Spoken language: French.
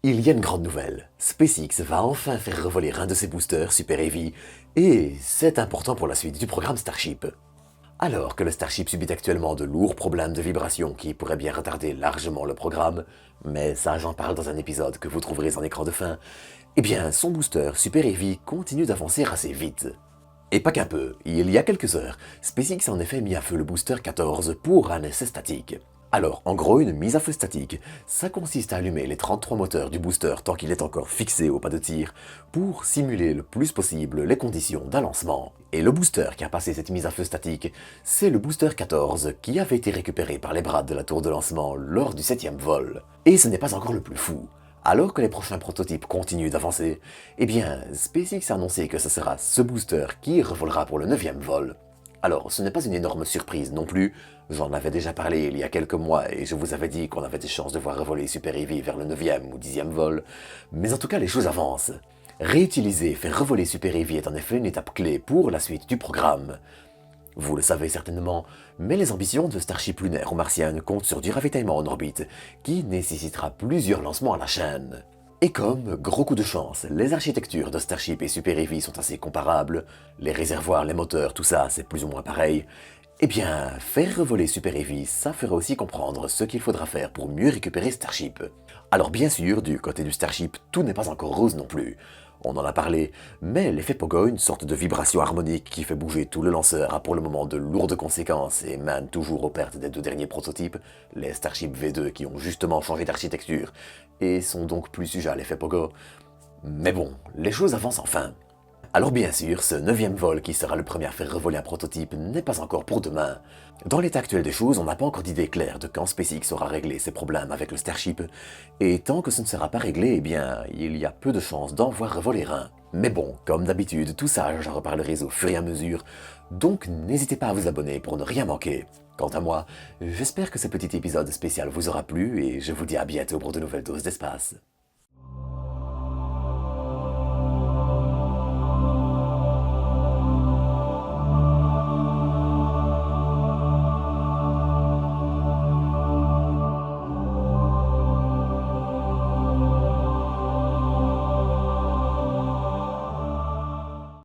Il y a une grande nouvelle. SpaceX va enfin faire revoler un de ses boosters Super Heavy, et c'est important pour la suite du programme Starship. Alors que le Starship subit actuellement de lourds problèmes de vibration qui pourraient bien retarder largement le programme, mais ça j'en parle dans un épisode que vous trouverez en écran de fin, eh bien son booster Super Heavy continue d'avancer assez vite. Et pas qu'un peu, il y a quelques heures, SpaceX a en effet mis à feu le booster 14 pour un essai statique. Alors, en gros, une mise à feu statique, ça consiste à allumer les 33 moteurs du booster tant qu'il est encore fixé au pas de tir, pour simuler le plus possible les conditions d'un lancement. Et le booster qui a passé cette mise à feu statique, c'est le booster 14 qui avait été récupéré par les bras de la tour de lancement lors du 7e vol. Et ce n'est pas encore le plus fou. Alors que les prochains prototypes continuent d'avancer, eh bien, SpaceX a annoncé que ce sera ce booster qui revolera pour le 9e vol. Alors, ce n'est pas une énorme surprise non plus, j'en avais déjà parlé il y a quelques mois et je vous avais dit qu'on avait des chances de voir revoler Super Heavy vers le 9e ou 10e vol, mais en tout cas les choses avancent. Réutiliser et faire revoler Super Heavy est en effet une étape clé pour la suite du programme. Vous le savez certainement, mais les ambitions de Starship lunaire ou martienne comptent sur du ravitaillement en orbite, qui nécessitera plusieurs lancements à la chaîne. Et comme, gros coup de chance, les architectures de Starship et Super Heavy sont assez comparables, les réservoirs, les moteurs, tout ça c'est plus ou moins pareil, eh bien, faire revoler Super Heavy, ça fera aussi comprendre ce qu'il faudra faire pour mieux récupérer Starship. Alors bien sûr, du côté du Starship, tout n'est pas encore rose non plus. On en a parlé, mais l'effet Pogo, une sorte de vibration harmonique qui fait bouger tout le lanceur, a pour le moment de lourdes conséquences et mène toujours aux pertes des deux derniers prototypes, les Starship V2 qui ont justement changé d'architecture et sont donc plus sujets à l'effet Pogo. Mais bon, les choses avancent enfin. Alors bien sûr, ce 9e vol qui sera le premier à faire revoler un prototype n'est pas encore pour demain. Dans l'état actuel des choses, on n'a pas encore d'idée claire de quand SpaceX aura réglé ses problèmes avec le Starship, et tant que ce ne sera pas réglé, eh bien, il y a peu de chances d'en voir revoler un. Mais bon, comme d'habitude, tout ça, j'en reparlerai au fur et à mesure, donc n'hésitez pas à vous abonner pour ne rien manquer. Quant à moi, j'espère que ce petit épisode spécial vous aura plu, et je vous dis à bientôt pour de nouvelles doses d'espace.